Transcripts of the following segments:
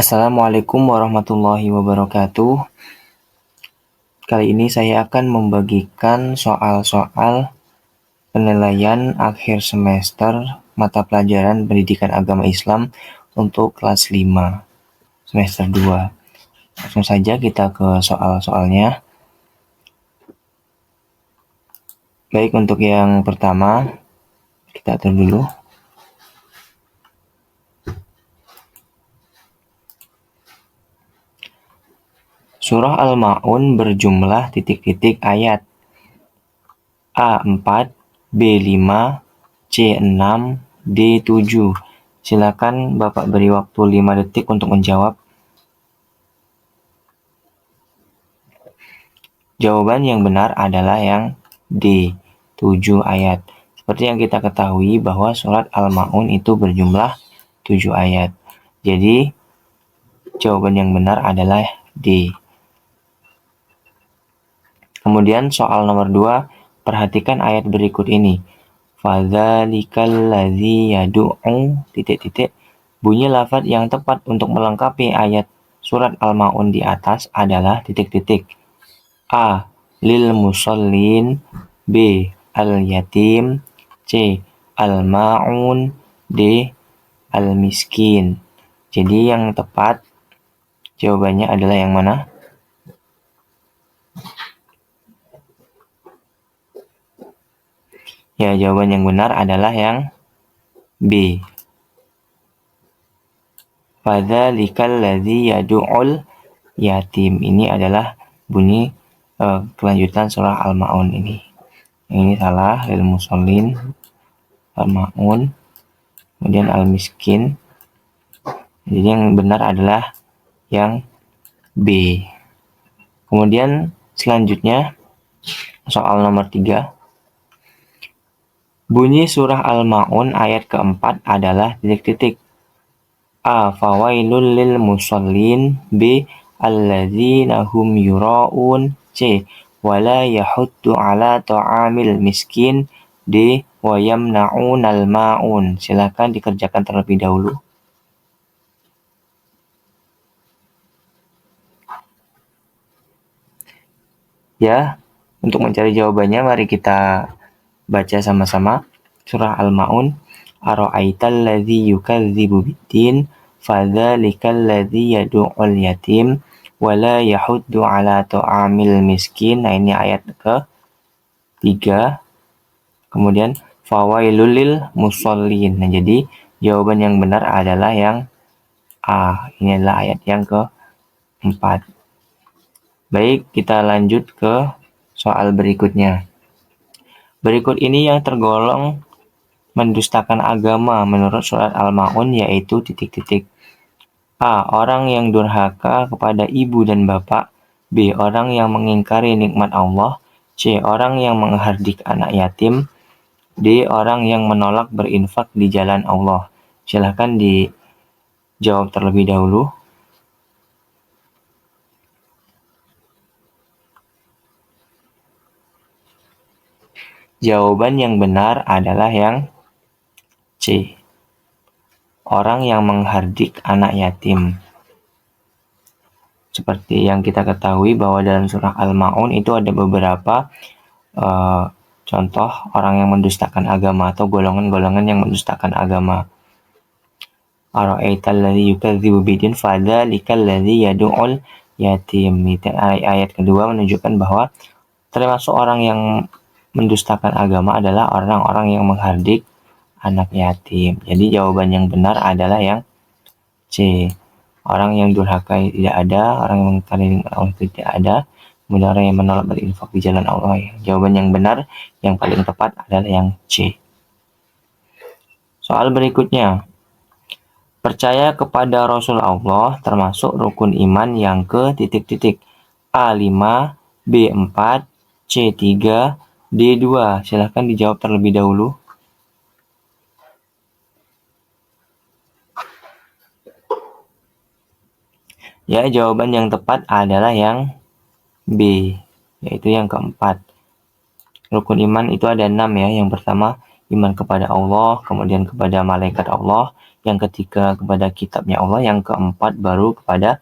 Assalamualaikum warahmatullahi wabarakatuh. Kali ini saya akan membagikan soal-soal penilaian akhir semester mata pelajaran Pendidikan Agama Islam untuk kelas 5 semester 2. Langsung saja kita ke soal-soalnya. Baik, untuk yang pertama kita atur dulu. Surah Al-Ma'un berjumlah titik-titik ayat A4, B5, C6, D7. Silakan Bapak beri waktu 5 detik untuk menjawab. Jawaban yang benar adalah yang D, 7 ayat. Seperti yang kita ketahui bahwa surat Al-Ma'un itu berjumlah 7 ayat. Jadi, jawaban yang benar adalah D. Kemudian soal nomor 2, perhatikan ayat berikut ini. Fadzalikal ladzi yad'u ... Bunyi lafaz yang tepat untuk melengkapi ayat surat Al-Ma'un di atas adalah ... A. Lil musallin, B. Al yatim, C. Al ma'un, D. Al miskin. Jadi yang tepat jawabannya adalah yang mana? Ya, jawaban yang benar adalah yang B. Fadzalikal ladzi yad'ul yatim. Ini adalah bunyi kelanjutan surah Al-Ma'un ini. Ini salah, lil musallin, Al-Ma'un, kemudian al-miskin. Jadi yang benar adalah yang B. Kemudian selanjutnya soal nomor 3. Bunyi surah Al-Ma'un ayat keempat adalah ... A. Fawailul lil musallin, B. Alladzina hum yura'un, C. Wala yahuddu ala ta'amil miskin, D. Wa yamna'unal ma'un. Silakan dikerjakan terlebih dahulu. Ya, untuk mencari jawabannya mari kita baca sama-sama surah Al-Ma'un. Ara'aital ladzi yukadzibu biddin, fadzalikal ladzi yad'ul yatim, wala yahuddu ala ta'amil miskin. Nah, ini ayat ke-3. Kemudian fawailul lil musallin. Nah, jadi jawaban yang benar adalah yang A. Ini adalah ayat yang ke-4. Baik, kita lanjut ke soal berikutnya. Berikut ini yang tergolong mendustakan agama menurut surat Al-Ma'un, yaitu ... A. Orang yang durhaka kepada ibu dan bapak, B. Orang yang mengingkari nikmat Allah, C. Orang yang menghardik anak yatim, D. Orang yang menolak berinfak di jalan Allah. Silahkan dijawab terlebih dahulu. Jawaban yang benar adalah yang C. Orang yang menghardik anak yatim. Seperti yang kita ketahui bahwa dalam surah Al-Ma'un itu ada beberapa contoh orang yang mendustakan agama atau golongan-golongan yang mendustakan agama. Ara'aital ladzi yukadzibu biddin, fadzalikal ladzi yad'ul yatim. Ayat kedua menunjukkan bahwa termasuk orang yang mendustakan agama adalah orang-orang yang menghardik anak yatim. Jadi jawaban yang benar adalah yang C. Orang yang durhaka tidak ada, orang yang mengingkari nikmat Allah tidak ada, kemudian orang yang menolak berinfak di jalan Allah. Jawaban yang benar, yang paling tepat adalah yang C. Soal berikutnya. Percaya kepada Rasul Allah termasuk rukun iman yang ke ... A5, B4, C3, D2. Silahkan dijawab terlebih dahulu. Ya, jawaban yang tepat adalah yang B, yaitu yang keempat. Rukun iman itu ada 6 ya. Yang pertama, iman kepada Allah, kemudian kepada malaikat Allah, yang ketiga kepada kitabnya Allah, yang keempat baru kepada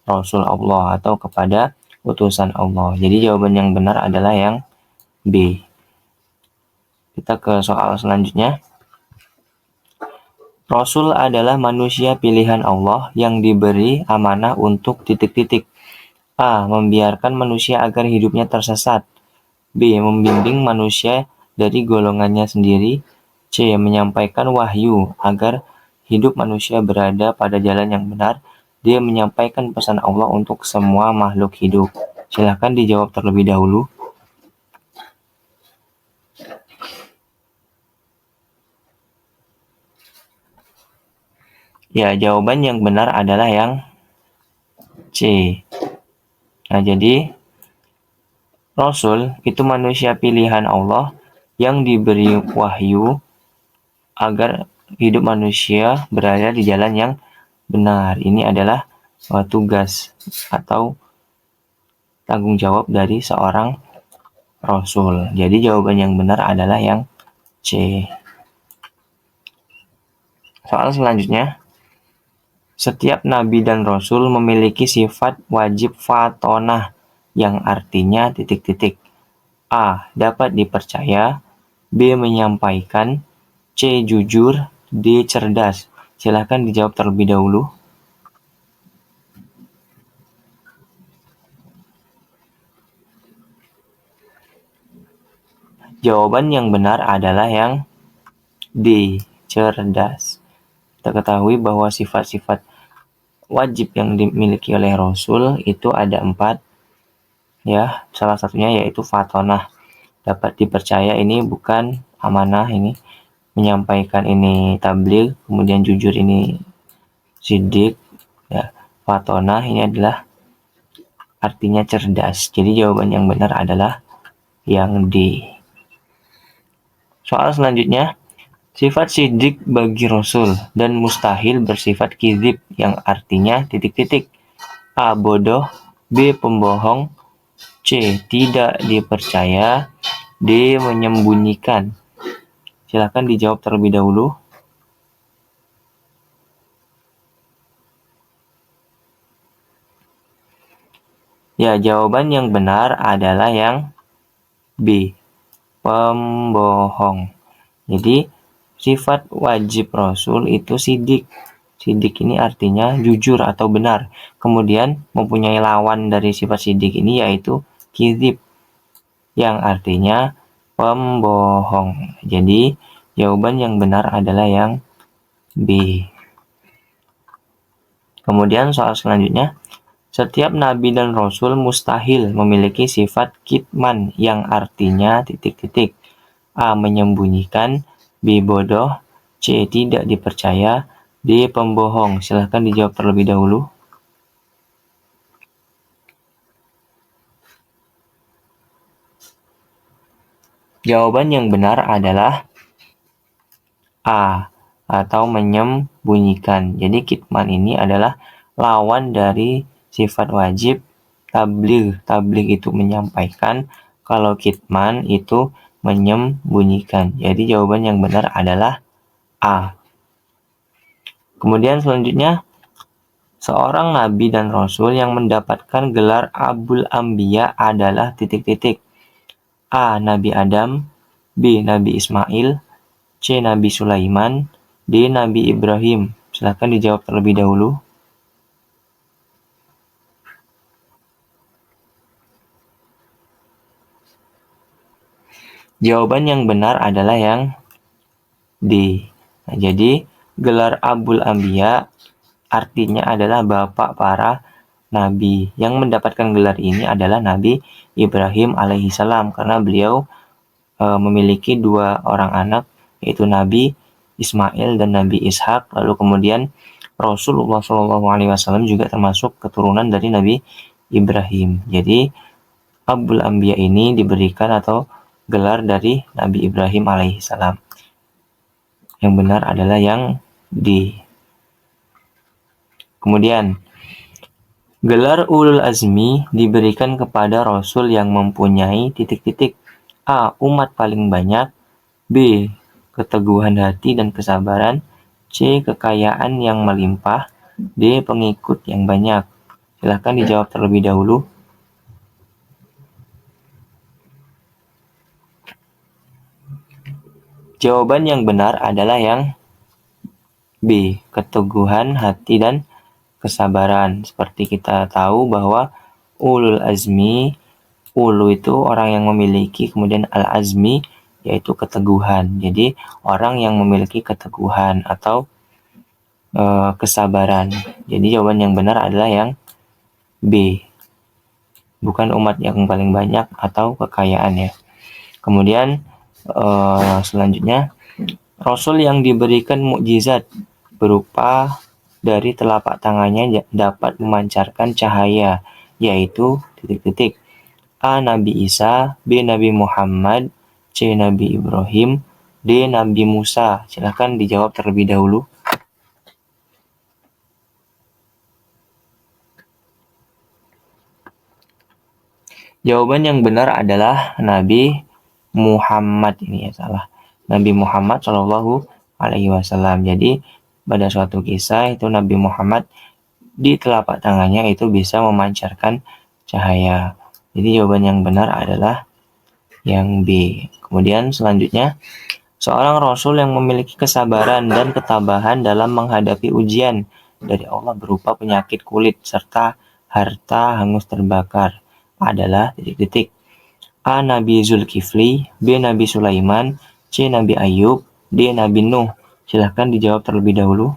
Rasul Allah atau kepada utusan Allah. Jadi jawaban yang benar adalah yang B. Kita ke soal selanjutnya. Rasul adalah manusia pilihan Allah yang diberi amanah untuk titik-titik. A. Membiarkan manusia agar hidupnya tersesat. B. Membimbing manusia dari golongannya sendiri. C. Menyampaikan wahyu agar hidup manusia berada pada jalan yang benar. D. Menyampaikan pesan Allah untuk semua makhluk hidup. Silahkan dijawab terlebih dahulu. Ya, jawaban yang benar adalah yang C. Nah, jadi Rasul itu manusia pilihan Allah yang diberi wahyu agar hidup manusia berada di jalan yang benar. Ini adalah tugas atau tanggung jawab dari seorang Rasul. Jadi jawaban yang benar adalah yang C. Soal selanjutnya. Setiap nabi dan rasul memiliki sifat wajib fatonah yang artinya titik-titik. A. Dapat dipercaya. B. Menyampaikan. C. Jujur. D. Cerdas. Silahkan dijawab terlebih dahulu. Jawaban yang benar adalah yang D. Cerdas. Kita ketahui bahwa sifat-sifat wajib yang dimiliki oleh Rasul itu ada 4. Ya, salah satunya yaitu fatonah. Dapat dipercaya ini bukan amanah ini. Menyampaikan ini tabligh, kemudian jujur ini sidik. Ya, fatonah ini adalah artinya cerdas. Jadi jawaban yang benar adalah yang D. Soal selanjutnya. Sifat sidik bagi Rasul dan mustahil bersifat kizib yang artinya titik-titik. A. Bodoh. B. Pembohong. C. Tidak dipercaya. D. Menyembunyikan. Silakan dijawab terlebih dahulu. Ya, jawaban yang benar adalah yang B. Pembohong. Jadi, sifat wajib Rasul itu sidik. Sidik ini artinya jujur atau benar. Kemudian mempunyai lawan dari sifat sidik ini yaitu kizib yang artinya pembohong. Jadi jawaban yang benar adalah yang B. Kemudian soal selanjutnya. Setiap nabi dan rasul mustahil memiliki sifat kitman yang artinya titik-titik. A. Menyembunyikan. B. Bodoh. C. Tidak dipercaya. D. Pembohong. Silahkan dijawab terlebih dahulu. Jawaban yang benar adalah A. Atau menyembunyikan. Jadi kitman ini adalah lawan dari sifat wajib tabligh. Tabligh itu menyampaikan, kalau kitman itu menyembunyikan. Jadi jawaban yang benar adalah A. Kemudian selanjutnya, seorang nabi dan rasul yang mendapatkan gelar Abul Anbiya adalah titik-titik. A. Nabi Adam. B. Nabi Ismail. C. Nabi Sulaiman. D. Nabi Ibrahim. Silakan dijawab terlebih dahulu. Jawaban yang benar adalah yang D. Nah, jadi gelar Abul Anbiya artinya adalah bapak para nabi. Yang mendapatkan gelar ini adalah Nabi Ibrahim alaihissalam karena beliau memiliki 2 orang anak, yaitu Nabi Ismail dan Nabi Ishak. Lalu kemudian Rasulullah SAW juga termasuk keturunan dari Nabi Ibrahim. Jadi Abul Anbiya ini diberikan atau gelar dari Nabi Ibrahim alaihissalam. Yang benar adalah yang D. Kemudian gelar Ulul Azmi diberikan kepada Rasul yang mempunyai titik-titik. A. Umat paling banyak. B. keteguhan hati dan kesabaran, C. kekayaan yang melimpah, D. pengikut yang banyak. Silahkan dijawab terlebih dahulu. Jawaban yang benar adalah yang B. Keteguhan hati dan kesabaran. Seperti kita tahu bahwa ulul azmi, ulu itu orang yang memiliki, kemudian al-azmi yaitu keteguhan. Jadi orang yang memiliki keteguhan atau kesabaran. Jadi jawaban yang benar adalah yang B. Bukan umat yang paling banyak atau kekayaan ya. Kemudian selanjutnya, Rasul yang diberikan mukjizat berupa dari telapak tangannya dapat memancarkan cahaya, yaitu titik-titik. A. Nabi Isa, B. Nabi Muhammad, C. Nabi Ibrahim, D. Nabi Musa. Silahkan dijawab terlebih dahulu. Jawaban yang benar adalah Nabi Muhammad. Ini ya salah. Nabi Muhammad Shallallahu Alaihi Wasallam. Jadi pada suatu kisah itu Nabi Muhammad di telapak tangannya itu bisa memancarkan cahaya. Jadi jawaban yang benar adalah yang B. Kemudian selanjutnya, seorang Rasul yang memiliki kesabaran dan ketabahan dalam menghadapi ujian dari Allah berupa penyakit kulit serta harta hangus terbakar adalah titik-titik. A. Nabi Zulkifli, B. Nabi Sulaiman, C. Nabi Ayub, D. Nabi Nuh. Silahkan dijawab terlebih dahulu.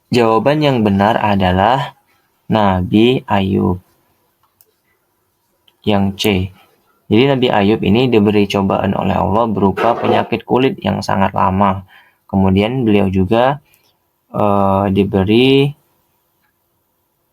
Jawaban yang benar adalah Nabi Ayub. Yang C. Jadi Nabi Ayub ini diberi cobaan oleh Allah berupa penyakit kulit yang sangat lama. Kemudian beliau juga diberi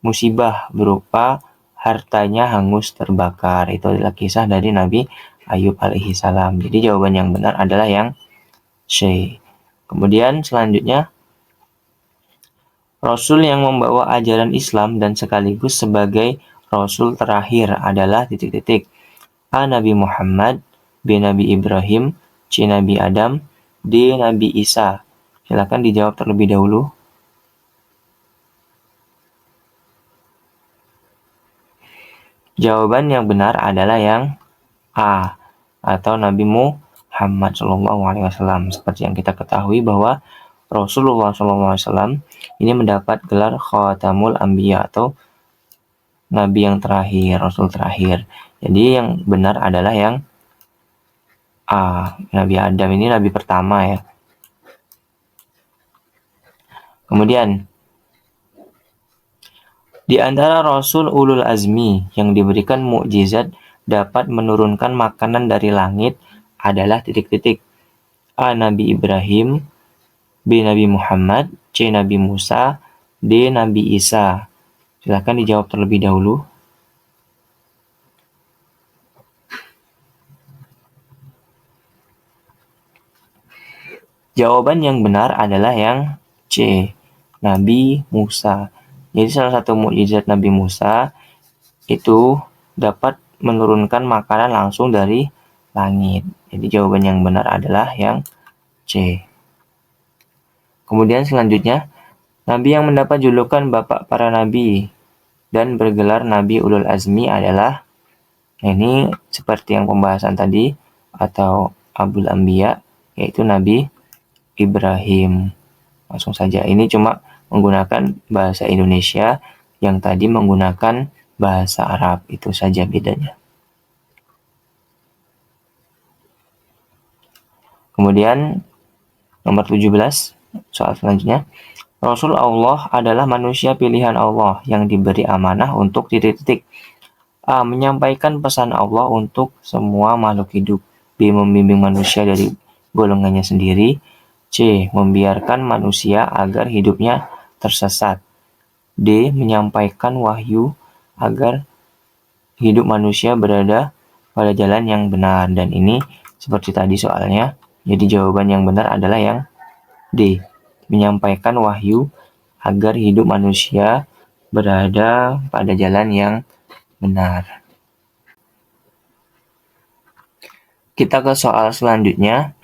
musibah berupa hartanya hangus terbakar. Itu adalah kisah dari Nabi Ayub alaihissalam. Jadi jawaban yang benar adalah yang C. Kemudian selanjutnya, Rasul yang membawa ajaran Islam dan sekaligus sebagai Rasul terakhir adalah titik-titik. A. Nabi Muhammad, B. Nabi Ibrahim, C. Nabi Adam, D. Nabi Isa. Silakan dijawab terlebih dahulu. Jawaban yang benar adalah yang A, atau Nabi Muhammad SAW. Seperti yang kita ketahui bahwa Rasulullah SAW ini mendapat gelar Khatamul Anbiya atau Nabi yang terakhir, Rasul terakhir. Jadi yang benar adalah yang A. Nabi Adam ini Nabi pertama ya. Kemudian, di antara Rasul Ulul Azmi yang diberikan mukjizat dapat menurunkan makanan dari langit adalah titik-titik. A. Nabi Ibrahim, B. Nabi Muhammad, C. Nabi Musa, D. Nabi Isa. Silakan dijawab terlebih dahulu. Jawaban yang benar adalah yang C. Nabi Musa. Jadi salah satu mukjizat Nabi Musa itu dapat menurunkan makanan langsung dari langit. Jadi jawaban yang benar adalah yang C. Kemudian selanjutnya, Nabi yang mendapat julukan Bapak para Nabi dan bergelar Nabi Ulul Azmi adalah, ini seperti yang pembahasan tadi, atau Abul Anbiya, yaitu Nabi Ibrahim. Langsung saja, ini cuma menggunakan bahasa Indonesia, yang tadi menggunakan bahasa Arab, itu saja bedanya. Kemudian nomor 17, soal selanjutnya. Rasul Allah adalah manusia pilihan Allah yang diberi amanah untuk titik-titik. A. Menyampaikan pesan Allah untuk semua makhluk hidup. B. Membimbing manusia dari golongannya sendiri. C. Membiarkan manusia agar hidupnya tersesat. D. Menyampaikan wahyu agar hidup manusia berada pada jalan yang benar. Dan ini seperti tadi soalnya. Jadi jawaban yang benar adalah yang D. Menyampaikan wahyu agar hidup manusia berada pada jalan yang benar. Kita ke soal selanjutnya.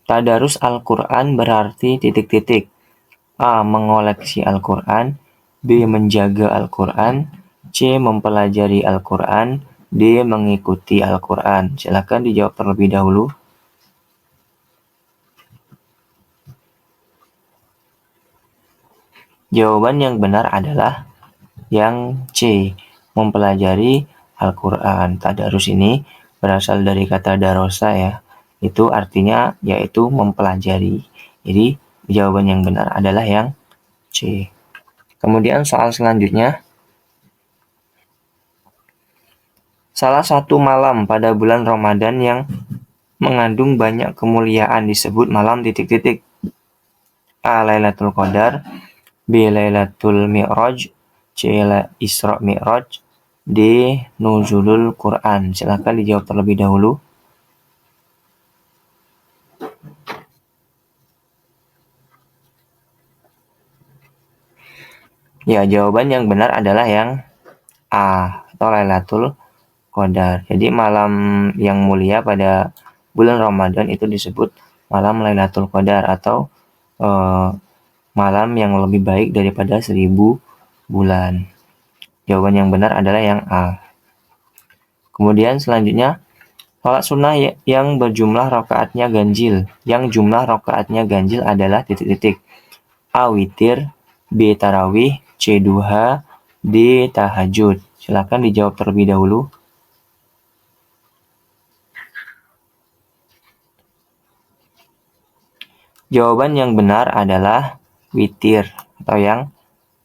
Tadarus Al-Quran berarti titik-titik. A. Mengoleksi Al-Quran. B. Menjaga Al-Quran. C. Mempelajari Al-Quran. D. Mengikuti Al-Quran. Silakan dijawab terlebih dahulu. Jawaban yang benar adalah yang C. Mempelajari Al-Quran. Tadarus ini berasal dari kata darosa ya. Itu artinya yaitu mempelajari. Jadi jawaban yang benar adalah yang C. Kemudian soal selanjutnya. Salah satu malam pada bulan Ramadan yang mengandung banyak kemuliaan disebut malam titik-titik. A. Lailatul Qadar. B. Lailatul Mi'raj. C. Isra Mi'raj. D. Nuzulul Quran. Silakan dijawab terlebih dahulu. Ya, jawaban yang benar adalah yang A atau Lailatul Qadar. Jadi malam yang mulia pada bulan Ramadan itu disebut malam Lailatul Qadar atau malam yang lebih baik daripada 1000 bulan. Jawaban yang benar adalah yang A. Kemudian selanjutnya, sholat sunnah yang berjumlah rakaatnya ganjil. Yang jumlah rakaatnya ganjil adalah titik-titik. A. Witir. B. Tarawih. C. Duha. D. Tahajud. Silakan dijawab terlebih dahulu. Jawaban yang benar adalah witir atau yang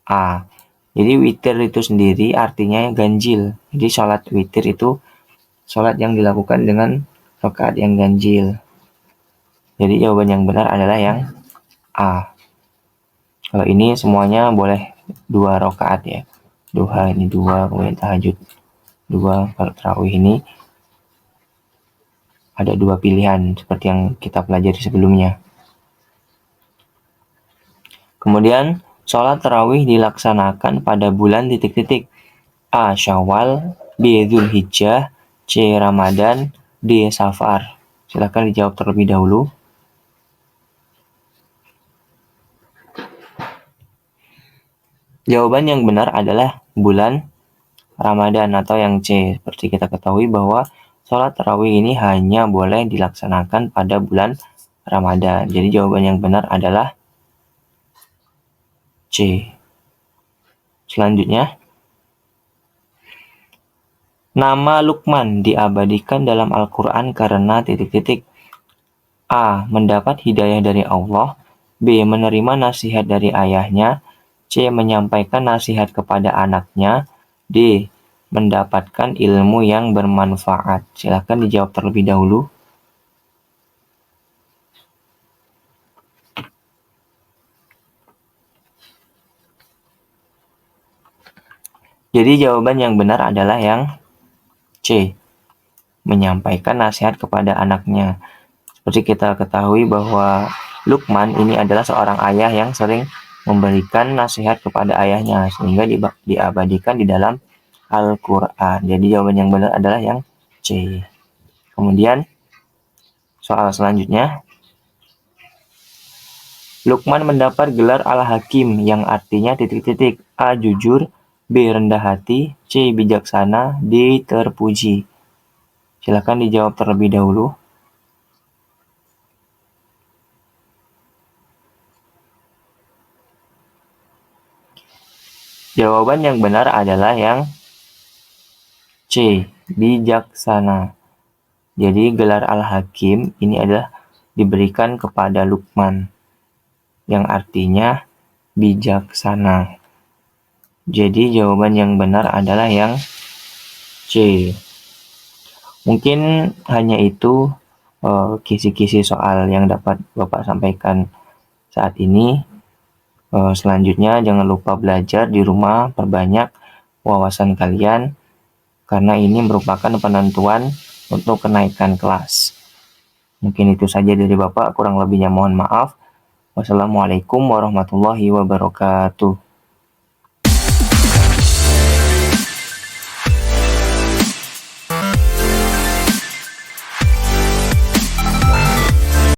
A. Jadi witir itu sendiri artinya ganjil. Jadi sholat witir itu sholat yang dilakukan dengan rakaat yang ganjil. Jadi jawaban yang benar adalah yang A. Kalau ini semuanya boleh 2 rakaat ya. Duha ini 2, kemudian tahajud 2. Kalau tarawih ini ada 2 pilihan seperti yang kita pelajari sebelumnya. Kemudian sholat tarawih dilaksanakan pada bulan titik-titik. A. Syawal. B. Dzulhijjah. C. Ramadan. D. Safar. Silakan dijawab terlebih dahulu. Jawaban yang benar adalah bulan Ramadan atau yang C. Seperti kita ketahui bahwa sholat tarawih ini hanya boleh dilaksanakan pada bulan Ramadan. Jadi jawaban yang benar adalah C. Selanjutnya, nama Luqman diabadikan dalam Al-Quran karena titik-titik. A. Mendapat hidayah dari Allah. B. Menerima nasihat dari ayahnya. C. Menyampaikan nasihat kepada anaknya. D. Mendapatkan ilmu yang bermanfaat. Silakan dijawab terlebih dahulu. Jadi jawaban yang benar adalah yang C. Menyampaikan nasihat kepada anaknya. Seperti kita ketahui bahwa Luqman ini adalah seorang ayah yang sering memberikan nasihat kepada ayahnya sehingga diabadikan di dalam Al-Quran. Jadi jawaban yang benar adalah yang C. Kemudian soal selanjutnya, Luqman mendapat gelar Al-Hakim yang artinya titik-titik. A. Jujur. B. Rendah hati. C. Bijaksana. D. Terpuji. Silakan dijawab terlebih dahulu. Jawaban yang benar adalah yang C. Bijaksana. Jadi gelar Al-Hakim ini adalah diberikan kepada Luqman yang artinya bijaksana. Jadi jawaban yang benar adalah yang C. Mungkin hanya itu kisi-kisi soal yang dapat Bapak sampaikan saat ini. Selanjutnya jangan lupa belajar di rumah, perbanyak wawasan kalian karena ini merupakan penentuan untuk kenaikan kelas. Mungkin itu saja dari Bapak, kurang lebihnya mohon maaf. Wassalamualaikum warahmatullahi wabarakatuh.